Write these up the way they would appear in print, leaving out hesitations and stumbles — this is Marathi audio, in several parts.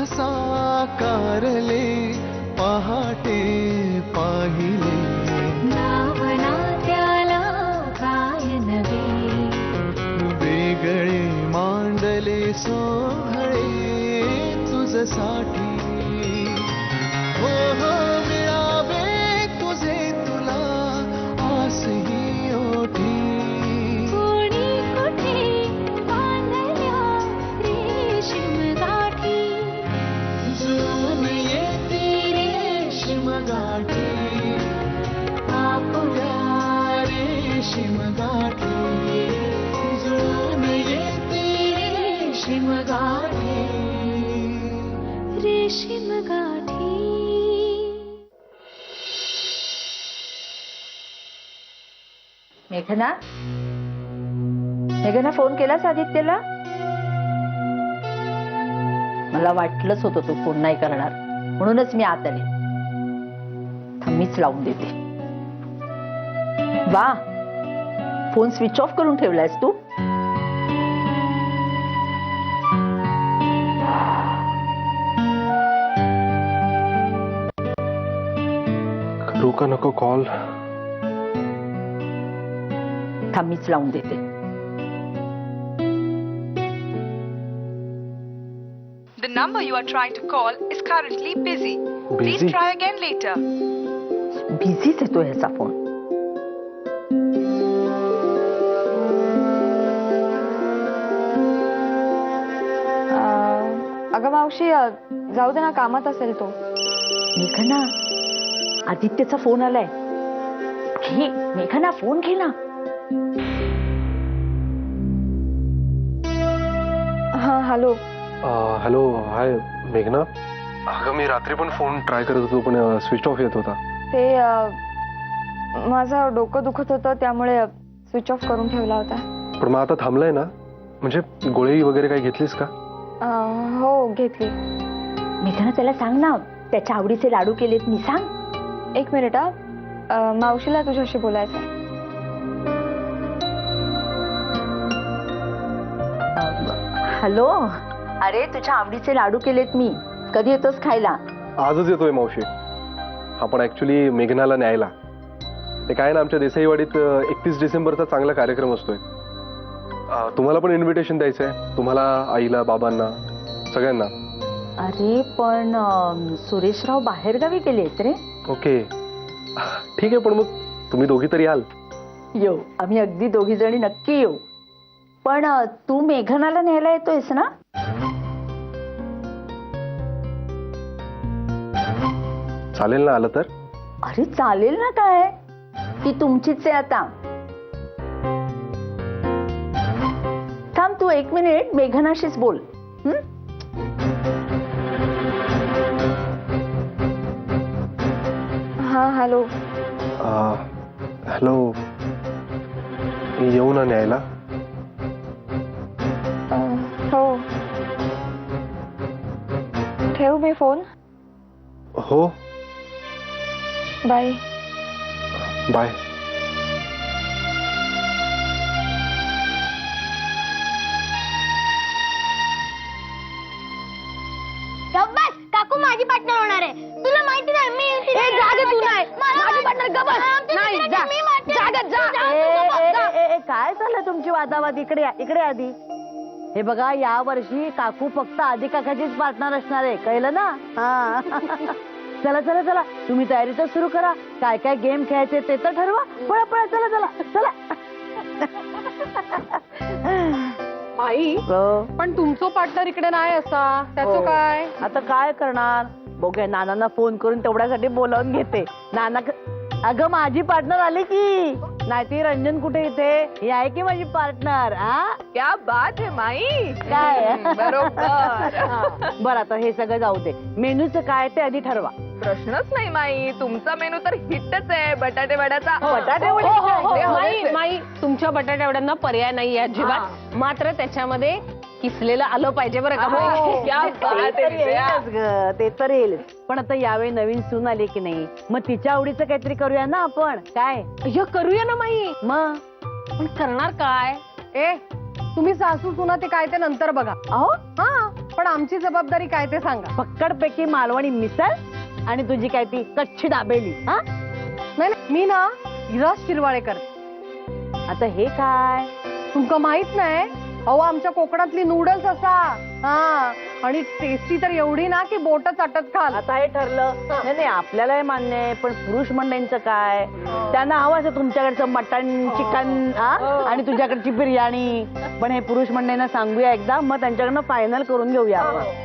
साकारले पहाटे पाहिले नावना त्याला काय नवे वेगळे मांडले सोहळे तुझसाठी हो हो मिळावे तुझे तुला आसही ओठी कोणी कुठे बांधल्या रेशीम गाठी जुळून येते रेशीम गाठी आपुल्या रेशीम गाठी जुळून येते रेशीम गाठी रेशीम गाठी. मेघना मेघना फोन केलास आदित्यला? मला वाटलंच होतं तू फोन नाही करणार म्हणूनच मी आत आले. मीच लावून देते. वा फोन स्विच ऑफ करून ठेवलायस तू? करू का नको कॉल? मीच लावून देते. The number you are trying to call is currently busy. Please Busy? try again later. बिझीच येतो ह्याचा फोन. अगं मावशी जाऊ दे ना, कामात असेल तो. मेघना आदित्यचा फोन आलाय. घे मेघना फोन घे ना. हा हॅलो. हॅलो हाय मेघना. अगं मी रात्री पण फोन ट्राय करत होतो पण स्विच ऑफ येत होता. ते माझं डोकं दुखत होतं त्यामुळे स्विच ऑफ करून ठेवला होता. पण मग आता थांबलाय ना? म्हणजे गोळी वगैरे काही घेतलीस का? हो घेतली. मेघना त्याला सांग ना त्याच्या आवडीचे लाडू केलेत मी. सांग. एक मिनिट मावशीला तुझ्याशी बोलायचं. हॅलो. अरे तुझ्या आवडीचे लाडू केलेत मी. कधी येतोस खायला? आजच येतोय मावशी. आपण ऍक्च्युली मेघनाला न्यायला. ते काय ना आमच्या देसाईवाडीत 31 डिसेंबरचा चांगला कार्यक्रम असतोय. तुम्हाला पण इन्व्हिटेशन द्यायचंय. तुम्हाला, आईला, बाबांना, सगळ्यांना. अरे पण सुरेशराव बाहेरगावी गेलेत रे. ओके ठीक आहे. पण मग तुम्ही दोघी तरी याल? येऊ. आम्ही अगदी दोघी जणी नक्की येऊ. पण तू मेघनाला न्यायला येतोयस ना? चालेल ना आलं तर? अरे चालेल ना काय. ती तुमचीच आहे आता. थांब तू 1 मिनिट मेघनाशीच बोल. हा हॅलो. हॅलो. येऊ ना न्यायला? हो. ठेवू मी फोन? हो. बाय. बाय. काकू माझी पार्टनर होणार आहे. तुला माहिती नाही मी तू नाही माझी पार्टनर काय झालं तुमची वादावाद? इकडे इकडे आधी. हे बघा या वर्षी काकू फक्त आधी काकाचीच पार्टनर असणार आहे. कळलं ना? हा. चला चला चला तुम्ही तयारी तर सुरू करा. काय काय गेम खेळायचे ते तर ठरवा. पळा पळा चला चला चला. आई पण तुमचं पार्टनर इकडे नाही असा. त्याचं काय? आता काय करणार? बघूया. नानांना फोन करून तेवढ्यासाठी बोलावून घेते. नाना अगं माझी पार्टनर आली की. नाही ती रंजन कुठे? इथे ही आहे की माझी पार्टनर. क्या बात आहे माई. काय बरोबर. बरं आता हे सगळं जाऊ दे. मेनूचं काय ते आधी ठरवा. प्रश्नच नाही माई. तुमचा मेनू तर हिटच आहे. बटाटे वड्याचा. बटाटे वडे माई माई तुमच्या बटाटे वड्यांना पर्याय नाही अजिबात. मात्र त्याच्यामध्ये किसलेलं आलं पाहिजे बरं का. क्या बात आहे. ते तर येईल. पण आता यावेळी नवीन सून आली की नाही मग तिच्या आवडीचं काहीतरी करूया ना आपण. काय करूया ना माई. मग पण करणार काय? तुम्ही सासू सुना ते काय ते नंतर बघा. अहो हा पण आमची जबाबदारी काय ते सांगा. फक्कडपैकी मालवणी मिसळ आणि तुझी काय ती कच्ची दाबेली. हा नाही मी ना विराज शिरवाळेकर. आता हे काय? तुमका माहित नाही? अहो आमच्या कोकणातली नूडल्स असा. हा आणि टेस्टी तर एवढी ना की बोट चाटत खाल. आता हे ठरलं. नाही नाही आपल्याला हे मान्य आहे, पण पुरुष मंडळींचं काय? त्यांना हवं असं तुमच्याकडचं मटण चिकन आणि तुझ्याकडची बिर्याणी. पण हे पुरुष मंडळींना सांगूया एकदा, मग त्यांच्याकडनं फायनल करून घेऊया आपण.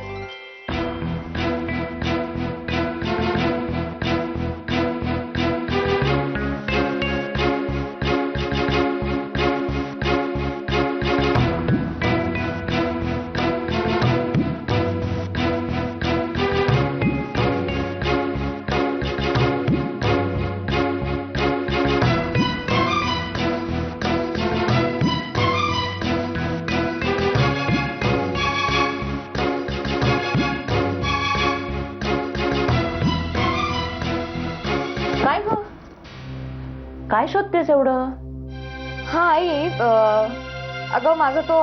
काय ग? काय शोधतेस एवढं? हा आई अगं माझा तो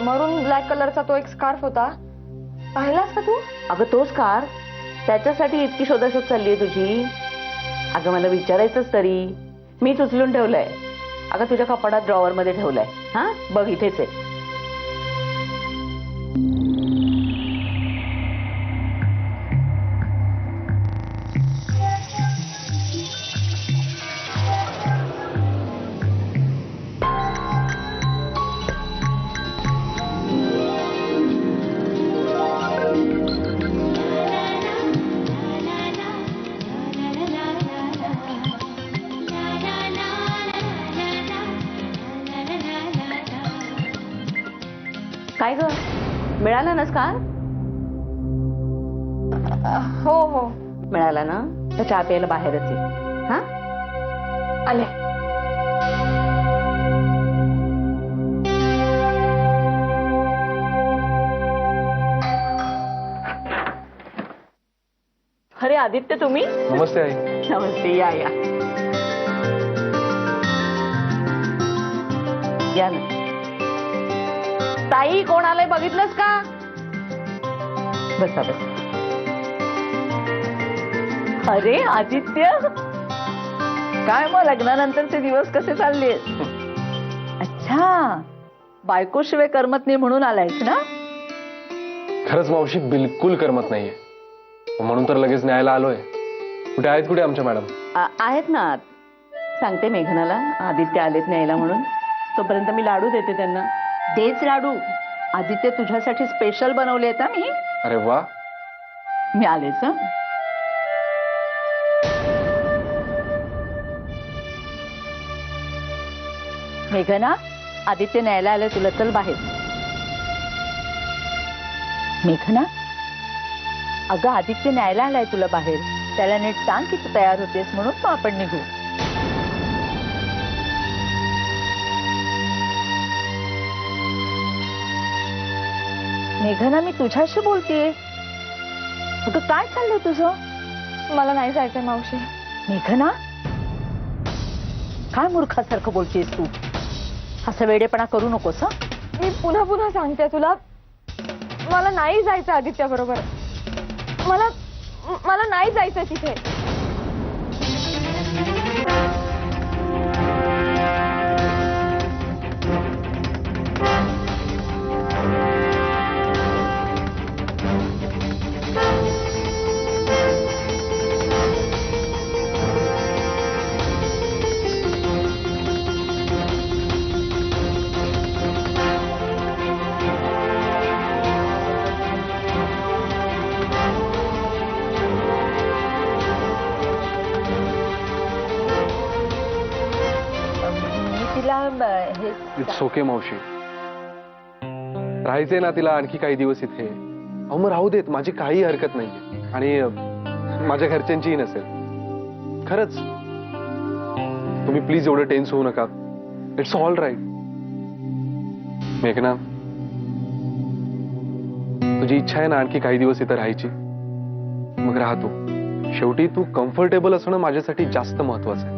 मरून ब्लॅक कलरचा तो एक स्कार्फ होता, पाहिलास का तू? अगं तोच कार, त्याच्यासाठी इतकी शोधाशोध चालली आहे तुझी? अगं मला विचारायचंच तरी. मीच उचलून ठेवलंय. अगं तुझ्या कपाटात ड्रॉवर मध्ये ठेवलंय. हा बघ इथेच आहे. काय ग, मिळाला ना कार? हो हो मिळाला ना, तर चहा प्यायला बाहेरच ये. हा आले. अरे आदित्य तुम्ही? नमस्ते आई. नमस्ते. या या या ना. ताई कोण आलंय बघितलंस का? बसा बस. अरे आदित्य, काय मग लग्नानंतरचे दिवस कसे चालले? अच्छा, बायकोशिवाय करमत नाही म्हणून आलायस ना? खरंच मावशी बिलकुल करमत नाहीये, म्हणून तर लगेच न्यायला आलोय. कुठे आहेत कुठे आमच्या मॅडम? आहेत ना. सांगते मेघनाला आदित्य आलेत न्यायला म्हणून. तोपर्यंत मी लाडू देते त्यांना. तेच लाडू आदित्य तुझ्यासाठी स्पेशल बनवले आहेत मी. अरे वा. मी आलेच. मेघना, आदित्य न्यायला आलं तुला, चल बाहेर. मेघना, अगं आदित्य न्यायला आलाय तुला बाहेर. त्याला नीट सांग की तू तयार होतेस म्हणून, मग आपण निघू. मेघना, मी तुझ्याशी बोलतेय. अगं काय चाललंय तुझं? मला नाही जायचंय मावशी. मेघना, काय मूर्खासारखं बोलतेस तू? असं वेडेपणा करू नकोस. मी पुन्हा पुन्हा सांगते तुला, मला नाही जायचं आदित्य बरोबर. मला नाही जायचं तिथे. इट्स ओके मावशी. राहायचंय ना तिला आणखी काही दिवस इथे. अहो मग राहू देत, माझी काही हरकत नाहीये. आणि माझ्या घरच्यांचीही नसेल. खरंच तुम्ही प्लीज एवढं टेन्स होऊ नका. It's all right. मेघना, तुझी इच्छा आहे ना आणखी काही दिवस इथं राहायची, मग राहतो. शेवटी तू कम्फर्टेबल असणं माझ्यासाठी जास्त महत्वाचं आहे.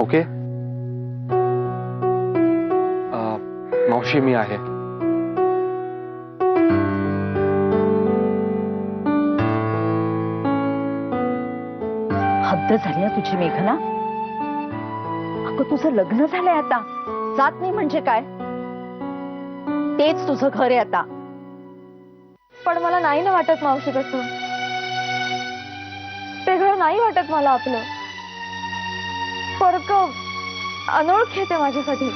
ओके? मावशी मी आहे. हद्द झाली ना तुझी मेघना. अगं तुझं लग्न झालंय आता. जात नाही म्हणजे काय? तेच तुझं घर आहे आता. पण मला नाही ना वाटत मावशी तसं. ते घर नाही वाटत मला आपलं. फरक अनोळखी आहे ते माझ्यासाठी.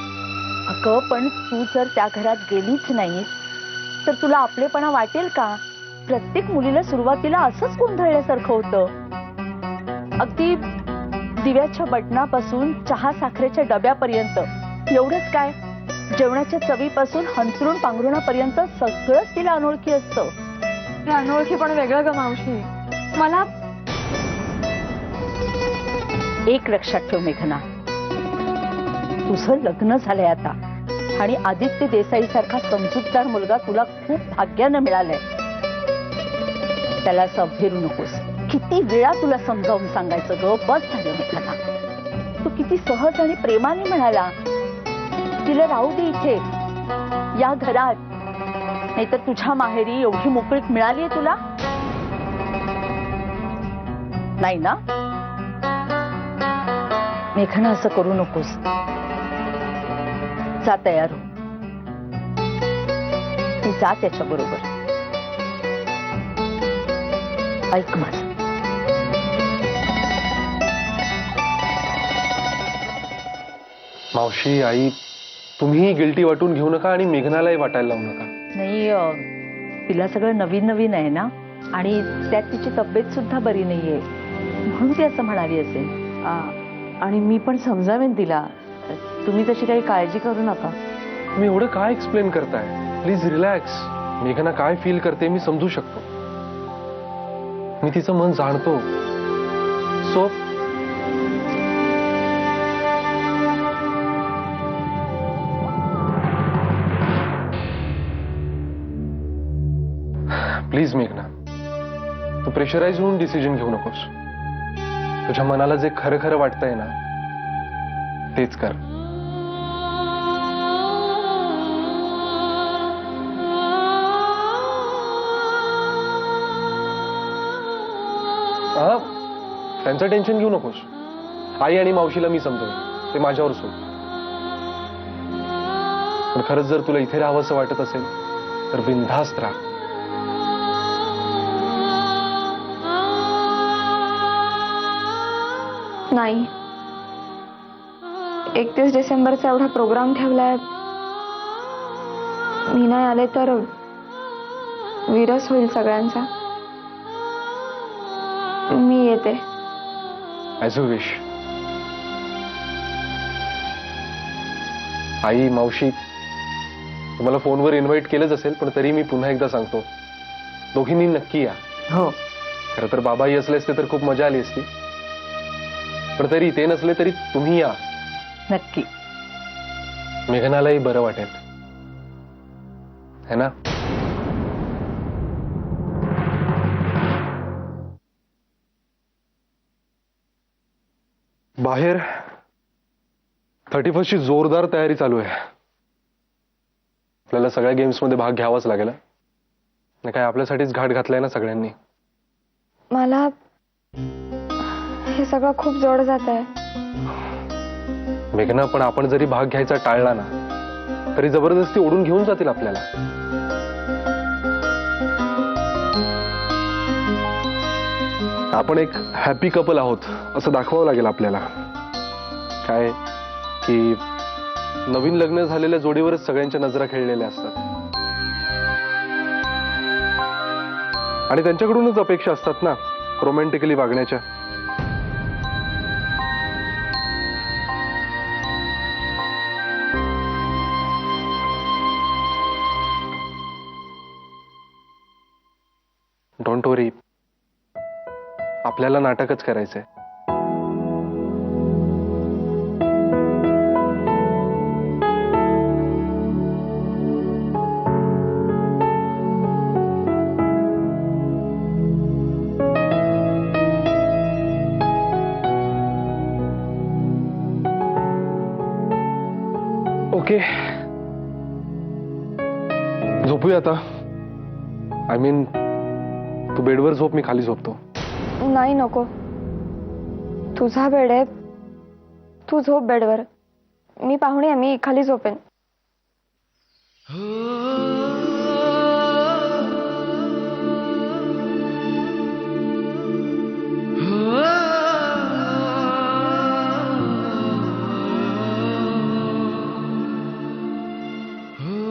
अगं पण तू जर त्या घरात गेलीच नाहीस तर तुला आपलेपणा वाटेल का? प्रत्येक मुलीला सुरुवातीला असंच गोंधळल्यासारखं होतं. अगदी दिव्याच्या बटनापासून चहा साखरेच्या डब्यापर्यंत एवढंच काय, जेवणाच्या चवीपासून हंतरून पांघरुणापर्यंत सगळंच तिला अनोळखी असतं. हे अनोळखी पण वेगळं ग मावशी. मला एक लक्षात ठेव मेघना, तुझं लग्न झालंय आता आणि आदित्य देसाई सारखा समजूतदार मुलगा तुला खूप भाग्यानं मिळालाय. त्याला असं भेरू नकोस. किती वेळा तुला समजावून सांगायचं ग, बस झालं मेघना. तू किती सहज आणि प्रेमाने म्हणाला तिला राहू दे इथे या घरात, नाहीतर तुझ्या माहेरी एवढी मोकळीक मिळालीये तुला? नाही ना मेघना, असं करू नकोस. जा तयार हो. तू जा त्याच्या बरोबर. ऐक माझं. मावशी, आई, तुम्ही गिल्टी वाटून घेऊ नका आणि मेघनालाही वाटायला लावू नका. नाही, तिला सगळं नवीन नवीन आहे ना, आणि त्यात तिची तब्येत सुद्धा बरी नाहीये, म्हणून ती असं म्हणाली असेल. आणि मी पण समजावेन तिला. तुम्ही तशी काही काळजी करू नका. तुम्ही एवढं काय एक्सप्लेन करताय? Please relax. मेघना काय फील करते मी समजू शकतो. मी तिचं मन जाणतो. सो प्लीज मेघना, तू प्रेशराइज होऊन डिसिजन घेऊ नकोस. तुझ्या मनाला जे खरं खरं वाटतंय ना तेच कर. हा, त्यांचं टेन्शन घेऊ नकोस. आई आणि मावशीला मी समजवेन, ते माझ्यावर सोड. पण खरंच जर तुला इथे राहावं असं वाटत असेल तर बिनधास्त राहा. नाही, 31 डिसेंबरचा एवढा प्रोग्राम ठेवलाय. मी नाही आले तर विरस होईल सगळ्यांचा. मी येते. As you wish. आई, मावशी, तुम्हाला फोनवर इन्व्हाइट केलंच असेल, पण तरी मी पुन्हा एकदा सांगतो, दोघींनी नक्की या. हो, खरं तर बाबाही असले असते तर खूप मजा आली असती, पण तरी ते नसले तरी तुम्ही या. नक्की. मेघनालाही बरं वाटेल, है ना? बाहेर 31st ची जोरदार तयारी चालू आहे. आपल्याला सगळ्या गेम्समध्ये भाग घ्यावाच लागेल. नाही काय, आपल्यासाठीच घाट घातलाय ना सगळ्यांनी. मला हे सगळं खूप जड जात आहे. मेघना, पण आपण जरी भाग घ्यायचा टाळला ना तरी जबरदस्ती ओढून घेऊन जातील आपल्याला. आपण एक हॅपी कपल आहोत असं दाखवावं लागेल आपल्याला. काय की नवीन लग्न झालेल्या जोडीवरच सगळ्यांच्या नजरा खेळलेल्या असतात आणि त्यांच्याकडूनच अपेक्षा असतात ना रोमॅन्टिकली वागण्याच्या. डोंट वरी, आपल्याला नाटकच करायचंय. ओके, आता. आय मीन तू बेडवर झोप, मी खाली झोपतो. नाही नको, तुझा बेड आहे, तू झोप बेडवर. मी पाहुणे आहे, मी खाली झोपेन.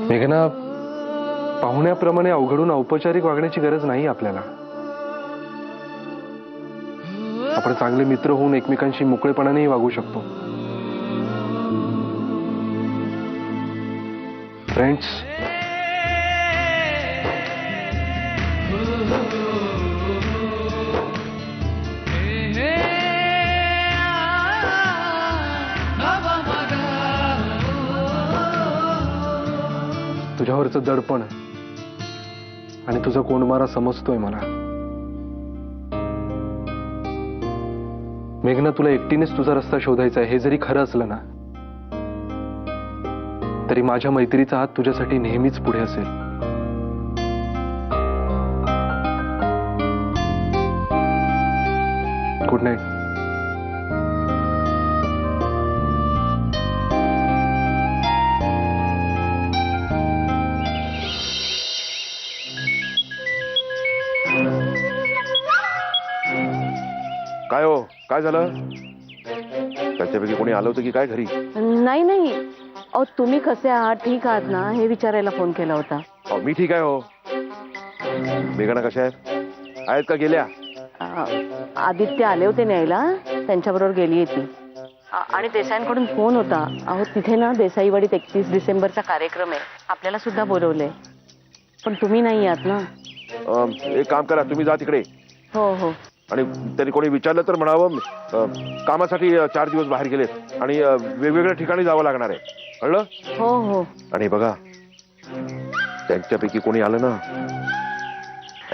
मेघना, पाहुण्याप्रमाणे अवघडून औपचारिक वागण्याची गरज नाही आपल्याला. आपण चांगले मित्र होऊन एकमेकांशी मोकळेपणानेही वागू शकतो. फ्रेंड्स, तुझ्यावरचं दडपण आणि तुझा कोंडमारा समजतोय मला. मेघना, तुला एकटीनेच तुझा रस्ता शोधायचा आहे हे जरी खरं असलं ना, तरी माझ्या मैत्रीचा हात तुझ्यासाठी नेहमीच पुढे असेल. Good night. काय हो, काय झालं? त्याच्यापैकी कोणी आलं होतं की काय घरी? नाही नाही, अहो तुम्ही कसे आहात, ठीक आहात ना, हे विचारायला फोन केला होता. अहो, मी ठीक आहे हो. मेघना कशा आहेत का गेल्या? आदित्य आले होते न्यायला, त्यांच्याबरोबर गेली ती. आणि देसाईंकडून फोन होता. अहो तिथे ना देसाईवाडीत 31 डिसेंबरचा कार्यक्रम आहे, आपल्याला सुद्धा बोलवलंय, पण तुम्ही नाही आहात ना. एक काम करा, तुम्ही जा तिकडे. हो हो. आणि त्यांनी कोणी विचारलं तर म्हणावं कामासाठी 4 दिवस बाहेर गेलेत आणि वेगवेगळ्या ठिकाणी जावं लागणार आहे, कळलं? हो हो. आणि बघा, त्यांच्यापैकी कोणी आलं ना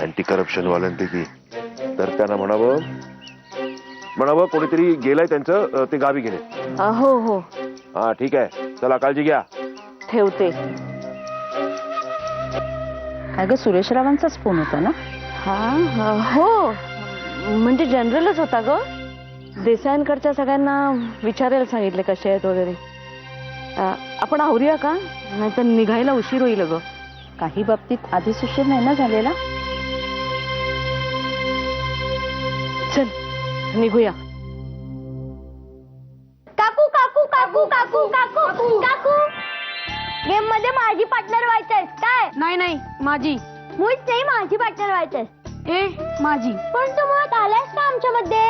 अँटी करप्शन वाल्यांपैकी, तर त्यांना म्हणावं कोणीतरी गेलंय त्यांचं, ते गावी गेले. हो हो. हा ठीक आहे, चला काळजी घ्या. ठेवते. अगं सुरेशरावांचाच फोन होता ना? हा हो, म्हणजे जनरलच होता ग. देसाईंकडच्या सगळ्यांना विचारायला सांगितले कसे आहेत वगैरे. आपण आवरूया का, नाहीतर निघायला उशीर होईल ग. काही बाबतीत आधीच उशीर नाही ना झालेला. चल निघूया. काकू काकू काकू काकू काकू काकू, गेम मध्ये माझी पार्टनर व्हायचंय काय? नाही नाही, माझी. मुळीच नाही, माझी पार्टनर व्हायचंय. ए माझी. पण तू मुळात आलास का आमच्यामध्ये?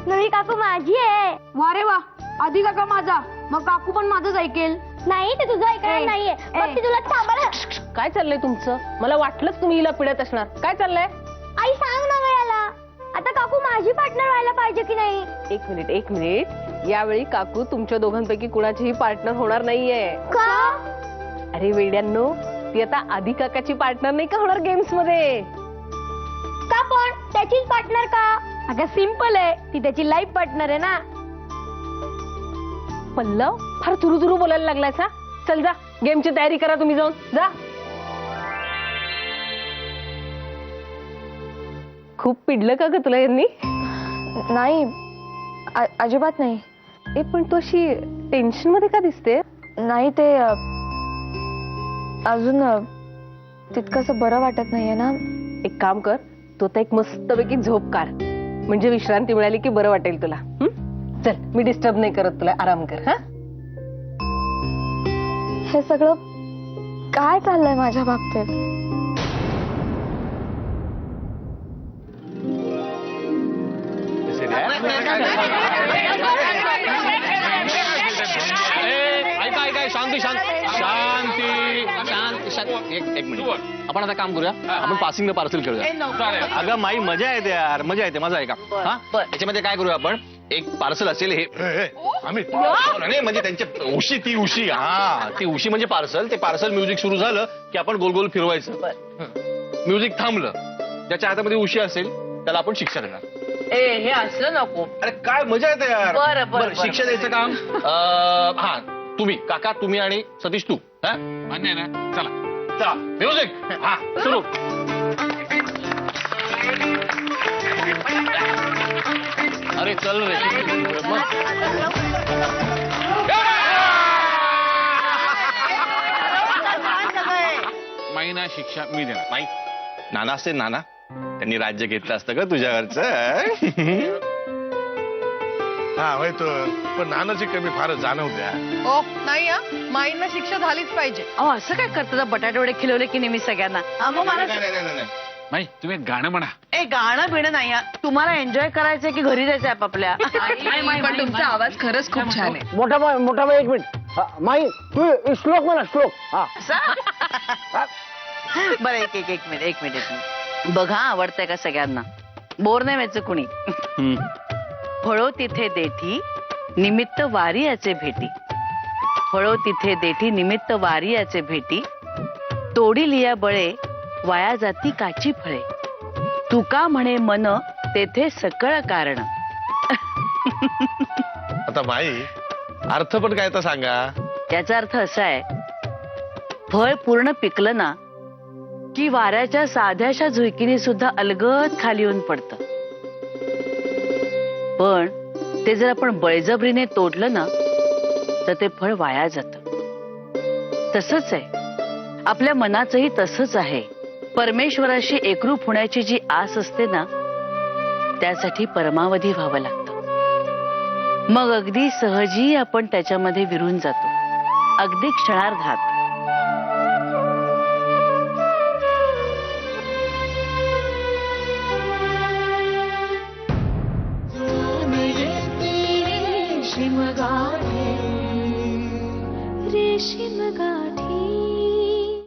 नाही काकू माझी आहे. वा रे वा, आधी काका माझा, मग काकू पण माझंच ऐकेल. नाही, ते तुझं ऐकणार नाहीये. मग ती तुला थांबायला. काय चाललंय तुमचं? मला वाटलंच तुम्ही हिला पिढत असणार. काय चाललंय? आई सांग ना ग याला, आता काकू माझी पार्टनर व्हायला पाहिजे की नाही? एक मिनिट. यावेळी काकू तुमच्या दोघांपैकी कुणाचीही पार्टनर होणार नाहीये. का? अरे वेड्यांनो, ती आता आधी काकाची पार्टनर नाही का होणार गेम्स मध्ये. का पण त्याचीच पार्टनर का? अगं सिंपल आहे, ती त्याची लाईफ पार्टनर आहे ना. पल्लव, फार तुरु बोलायला लागलायस हा. चल जा, गेमची तयारी करा तुम्ही, जाऊन जा. खूप पिडलं का ग तुला यांनी? नाही, अजिबात नाही. ए पण तू अशी टेन्शन मध्ये का दिसते? नाही, ते अजून तितकंसं बरं वाटत नाहीये ना. एक काम कर, तू आता एक मस्तपैकी झोप काढ, म्हणजे विश्रांती मिळाली की बरं वाटेल तुला. चल, मी डिस्टर्ब नाही करत तुला, आराम कर. हा, हे सगळं काय चाललंय माझ्या बाबतीत? एक मिनिट, आपण आता काम करूया, आपण पासिंग पार्सल खेळूया. अगं माई, मजा येते यार, मजा येते. माझा आहे का? हा, त्याच्यामध्ये काय करूया आपण, एक पार्सल असेल हे नाही, म्हणजे त्यांच्या उशी, ती उशी, हा ती उशी म्हणजे पार्सल. ते पार्सल म्युझिक सुरू झालं की आपण गोल गोल फिरवायचं. म्युझिक थांबलं, ज्याच्या हातामध्ये उशी असेल त्याला आपण शिक्षा देणार. हे असं नको. अरे काय मजा येते यार. बरं, शिक्षा द्यायचं काम. हा, तुम्ही काका, तुम्ही आणि सतीश, तू. हा, मान्य आहे ना? चला चला म्युझिक हा सुरू. अरे चल रे महिना शिक्षा मी देणार. माई नाना असते नाना, त्यांनी राज्य घेतलं असतं का तुझ्यावरचं? हा होय तो, पण नानाची कमी फारच जाणवत्या. ओ नाही हा, माईंना शिक्षा झालीच पाहिजे. अहो असं काय करतात, बटाटे वडे खिलवले की नेहमी सगळ्यांना. मग मला माई तुम्ही एक गाणं म्हणा. ए गाणं बिणं नाही हा. तुम्हाला एन्जॉय करायचंय की घरी जायचंय आपापल्या? पण तुमचा आवाज खरंच खूप छान आहे. मोठा बाई एक मिनिट. माई तू श्लोक म्हणा, श्लोक. हा बरं एक मिनिट. बघा आवडतंय का सगळ्यांना? बोर नाही व्हायचं कुणी. फळो तिथे देठी निमित्त वारियाचे भेटी, फळो तिथे देठी निमित्त वारियाचे भेटी, तोडी लिया बळे वाया जाती काची फळे, तुका म्हणे मन तेथे सकळ कारण. आता माई अर्थ पण काय तर सांगा. याचा अर्थ असा आहे, फळ पूर्ण पिकलं ना की वाऱ्याच्या साध्याशा झुळकीने सुद्धा अलगद खाली येऊन पडतं, पण ते जर आपण बळजबरीने तोडलं ना तर ते फळ वाया जातं. तसंच आहे आपल्या मनाचंही, तसंच आहे. परमेश्वराशी एकरूप होण्याची जी आस असते ना, त्यासाठी परमावधी व्हावं लागतं. मग अगदी सहजी आपण त्याच्यामध्ये विरून जातो, अगदी क्षणार्धात. रेशीम गाठी रेशीम